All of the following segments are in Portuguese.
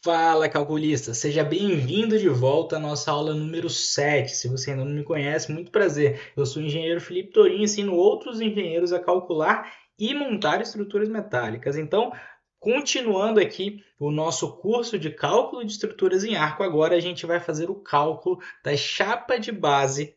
Fala, calculista! Seja bem-vindo de volta à nossa aula número 7. Se você ainda não me conhece, muito prazer. Eu sou o engenheiro Felipe Torinho, ensino outros engenheiros a calcular e montar estruturas metálicas. Então, continuando aqui o nosso curso de cálculo de estruturas em arco, agora a gente vai fazer o cálculo da chapa de base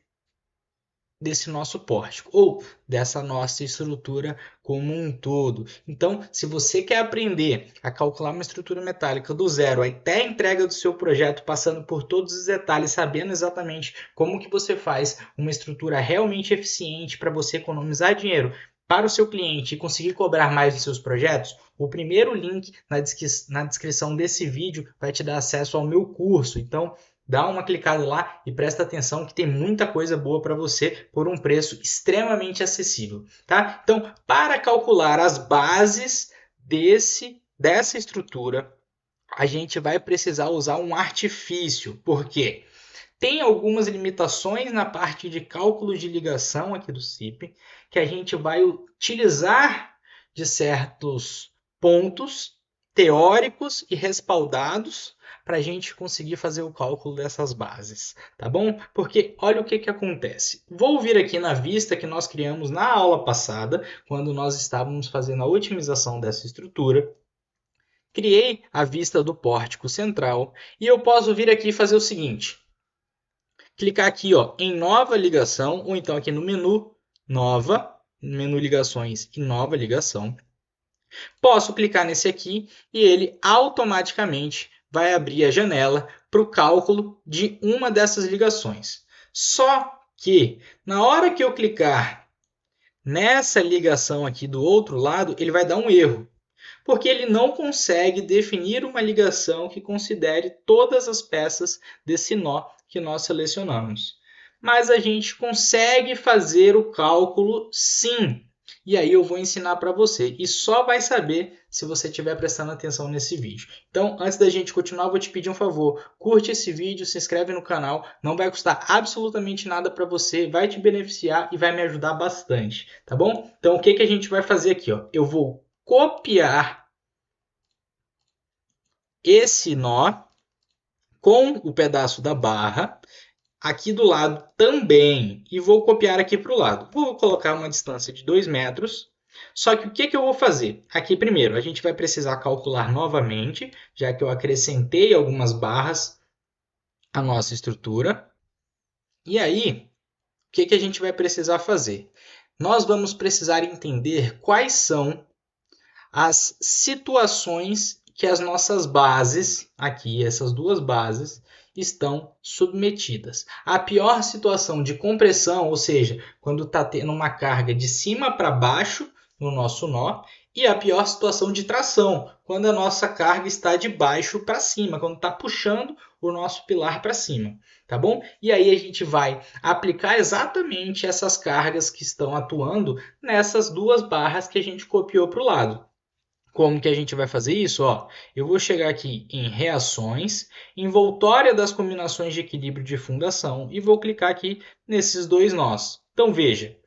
desse nosso pórtico ou dessa nossa estrutura como um todo. Então, se você quer aprender a calcular uma estrutura metálica do zero até a entrega do seu projeto, passando por todos os detalhes, sabendo exatamente como que você faz uma estrutura realmente eficiente para você economizar dinheiro para o seu cliente e conseguir cobrar mais dos seus projetos, o primeiro link na descrição desse vídeo vai te dar acesso ao meu curso. Então, dá uma clicada lá e presta atenção que tem muita coisa boa para você por um preço extremamente acessível, tá? Então, para calcular as bases dessa estrutura, a gente vai precisar usar um artifício. Por quê? Tem algumas limitações na parte de cálculo de ligação aqui do CIP, que a gente vai utilizar de certos pontos teóricos e respaldados para a gente conseguir fazer o cálculo dessas bases, tá bom? Porque olha o que acontece. Vou vir aqui na vista que nós criamos na aula passada, quando nós estávamos fazendo a otimização dessa estrutura. Criei a vista do pórtico central e eu posso vir aqui e fazer o seguinte: clicar aqui ó, em nova ligação, ou então aqui no menu nova, menu ligações e nova ligação. Posso clicar nesse aqui e ele automaticamente vai abrir a janela para o cálculo de uma dessas ligações. Só que na hora que eu clicar nessa ligação aqui do outro lado, ele vai dar um erro, porque ele não consegue definir uma ligação que considere todas as peças desse nó que nós selecionamos. Mas a gente consegue fazer o cálculo sim. E aí eu vou ensinar para você. E só vai saber se você estiver prestando atenção nesse vídeo. Então, antes da gente continuar, eu vou te pedir um favor. Curte esse vídeo, se inscreve no canal. Não vai custar absolutamente nada para você. Vai te beneficiar e vai me ajudar bastante. Tá bom? Então, o que a gente vai fazer aqui? Ó? Eu vou copiar esse nó com o pedaço da barra aqui do lado também e vou copiar aqui para o lado. Vou colocar uma distância de 2 metros. Só que o que eu vou fazer? Aqui primeiro, a gente vai precisar calcular novamente, já que eu acrescentei algumas barras à nossa estrutura. E aí, o que a gente vai precisar fazer? Nós vamos precisar entender quais são as situações que as nossas bases, aqui, essas duas bases, estão submetidas. A pior situação de compressão, ou seja, quando está tendo uma carga de cima para baixo no nosso nó, e a pior situação de tração, quando a nossa carga está de baixo para cima, quando está puxando o nosso pilar para cima, tá bom? E aí a gente vai aplicar exatamente essas cargas que estão atuando nessas duas barras que a gente copiou para o lado. Como que a gente vai fazer isso? Ó, eu vou chegar aqui em reações, envoltória das combinações de equilíbrio de fundação e vou clicar aqui nesses dois nós. Então veja,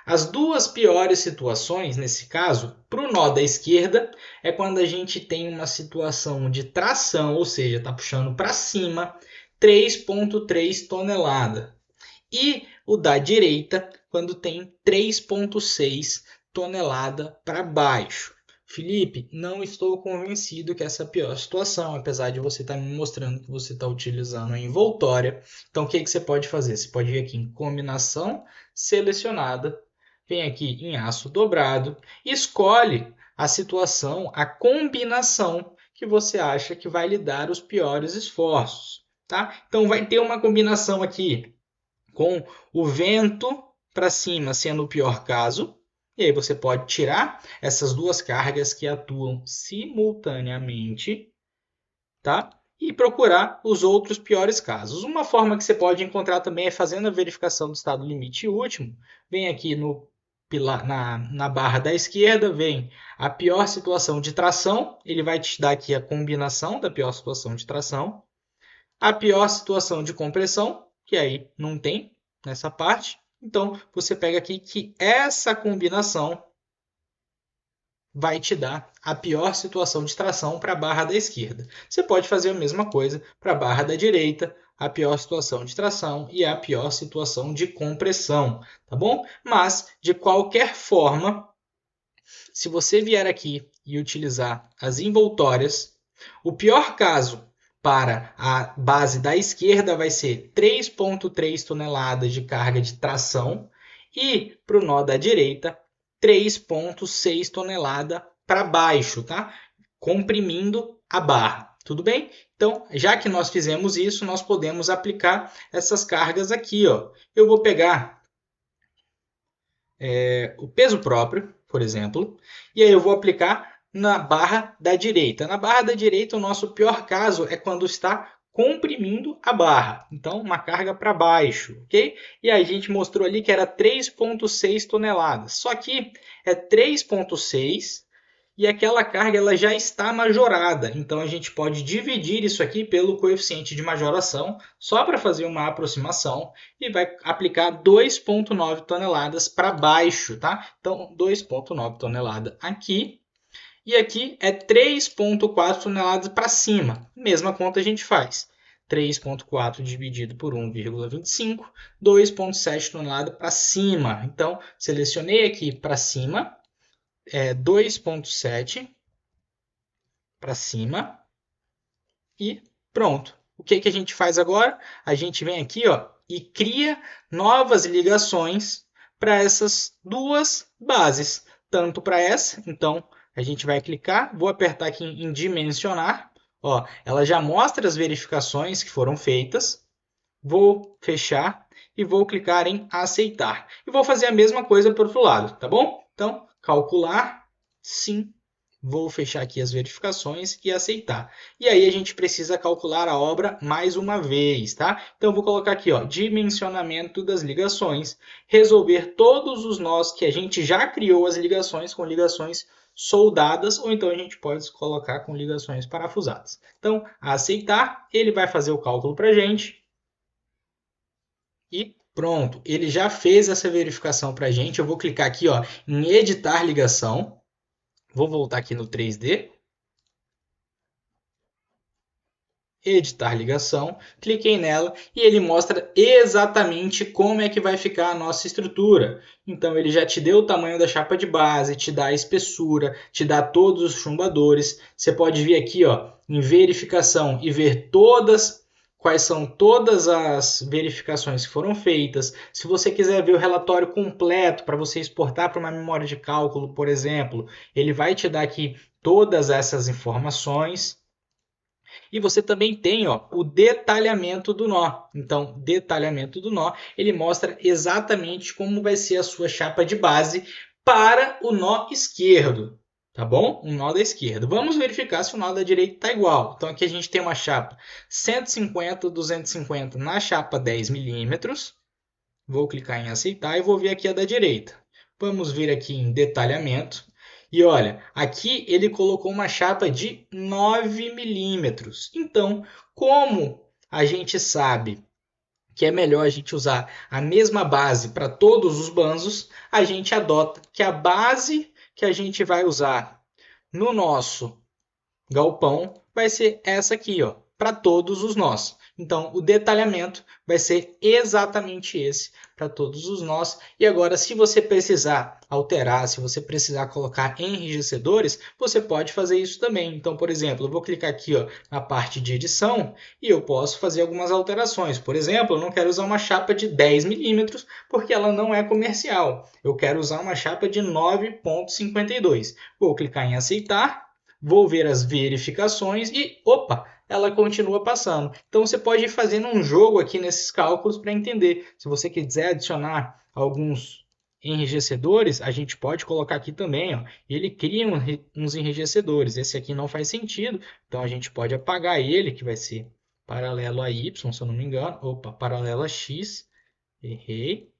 as duas piores situações nesse caso, para o nó da esquerda, é quando a gente tem uma situação de tração, ou seja, está puxando para cima 3,3 tonelada. E o da direita, quando tem 3,6 tonelada para baixo. Felipe, não estou convencido que essa é a pior situação, apesar de você estar me mostrando que você está utilizando a envoltória. Então, o que você pode fazer? Você pode vir aqui em combinação selecionada, vem aqui em aço dobrado, e escolhe a situação, a combinação que você acha que vai lhe dar os piores esforços. Tá? Então, vai ter uma combinação aqui com o vento para cima sendo o pior caso. E aí você pode tirar essas duas cargas que atuam simultaneamente, tá? E procurar os outros piores casos. Uma forma que você pode encontrar também é fazendo a verificação do estado limite último. Vem aqui no pilar, na barra da esquerda, vem a pior situação de tração. Ele vai te dar aqui a combinação da pior situação de tração. A pior situação de compressão, que aí não tem nessa parte. Então, você pega aqui que essa combinação vai te dar a pior situação de tração para a barra da esquerda. Você pode fazer a mesma coisa para a barra da direita, a pior situação de tração e a pior situação de compressão, tá bom? Mas, de qualquer forma, se você vier aqui e utilizar as envoltórias, o pior caso para a base da esquerda vai ser 3,3 toneladas de carga de tração e para o nó da direita 3,6 toneladas para baixo, tá? Comprimindo a barra. Tudo bem? Então, já que nós fizemos isso, nós podemos aplicar essas cargas aqui. Ó. Eu vou pegar o peso próprio, por exemplo, e aí eu vou aplicar na barra da direita. Na barra da direita, o nosso pior caso é quando está comprimindo a barra. Então, uma carga para baixo, ok? E aí a gente mostrou ali que era 3,6 toneladas. Só que é 3,6 e aquela carga ela já está majorada. Então, a gente pode dividir isso aqui pelo coeficiente de majoração, só para fazer uma aproximação, e vai aplicar 2,9 toneladas para baixo, tá? Então, 2,9 toneladas aqui. E aqui é 3,4 toneladas para cima. Mesma conta a gente faz. 3,4 dividido por 1,25, 2,7 toneladas para cima. Então, selecionei aqui para cima, 2,7 para cima e pronto. O que a gente faz agora? A gente vem aqui ó, e cria novas ligações para essas duas bases. Tanto para essa, então a gente vai clicar, vou apertar aqui em dimensionar. Ó, ela já mostra as verificações que foram feitas. Vou fechar e vou clicar em aceitar. E vou fazer a mesma coisa para o outro lado, tá bom? Então, calcular, sim. Vou fechar aqui as verificações e aceitar. E aí a gente precisa calcular a obra mais uma vez, tá? Então vou colocar aqui, ó, dimensionamento das ligações, resolver todos os nós que a gente já criou as ligações com ligações soldadas, ou então a gente pode colocar com ligações parafusadas. Então, aceitar, ele vai fazer o cálculo para a gente. E pronto, ele já fez essa verificação para a gente. Eu vou clicar aqui ó, em editar ligação. Vou voltar aqui no 3D. Editar ligação. Cliquei nela e ele mostra exatamente como é que vai ficar a nossa estrutura. Então ele já te deu o tamanho da chapa de base, te dá a espessura, te dá todos os chumbadores. Você pode vir aqui ó, em verificação e ver quais são todas as verificações que foram feitas. Se você quiser ver o relatório completo para você exportar para uma memória de cálculo, por exemplo, ele vai te dar aqui todas essas informações. E você também tem ó, o detalhamento do nó. Então, detalhamento do nó, ele mostra exatamente como vai ser a sua chapa de base para o nó esquerdo. Tá bom? O nó da esquerda. Vamos verificar se o nó da direita está igual. Então aqui a gente tem uma chapa 150, 250 na chapa 10 milímetros. Vou clicar em aceitar e vou ver aqui a da direita. Vamos vir aqui em detalhamento. E olha, aqui ele colocou uma chapa de 9 milímetros. Então, como a gente sabe que é melhor a gente usar a mesma base para todos os banzos, a gente adota que a base que a gente vai usar no nosso galpão vai ser essa aqui, ó, para todos os nós. Então, o detalhamento vai ser exatamente esse para todos os nós. E agora, se você precisar alterar, se você precisar colocar enrijecedores, você pode fazer isso também. Então, por exemplo, eu vou clicar aqui ó, na parte de edição e eu posso fazer algumas alterações. Por exemplo, eu não quero usar uma chapa de 10 milímetros porque ela não é comercial. Eu quero usar uma chapa de 9,52. Vou clicar em aceitar. Vou ver as verificações e, opa, ela continua passando. Então, você pode ir fazendo um jogo aqui nesses cálculos para entender. Se você quiser adicionar alguns enrijecedores, a gente pode colocar aqui também. Ó, ele cria uns enrijecedores. Esse aqui não faz sentido, então a gente pode apagar ele, que vai ser paralelo a Y, se eu não me engano. Opa, paralelo a X. Errei.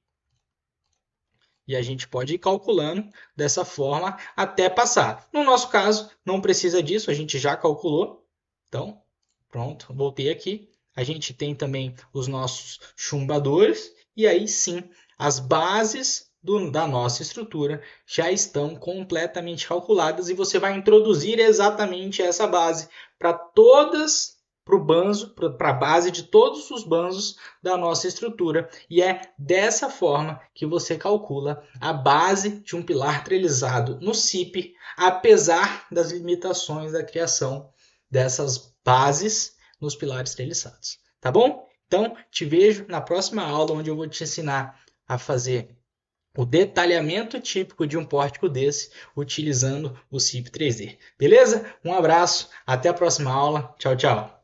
E a gente pode ir calculando dessa forma até passar. No nosso caso, não precisa disso, a gente já calculou. Então, pronto, voltei aqui. A gente tem também os nossos chumbadores. E aí sim, as bases da nossa estrutura já estão completamente calculadas e você vai introduzir exatamente essa base para para a base de todos os banzos da nossa estrutura. E é dessa forma que você calcula a base de um pilar trelizado no CIP, apesar das limitações da criação dessas bases nos pilares treliçados. Tá bom? Então, te vejo na próxima aula, onde eu vou te ensinar a fazer o detalhamento típico de um pórtico desse, utilizando o CIP 3D. Beleza? Um abraço, até a próxima aula. Tchau, tchau.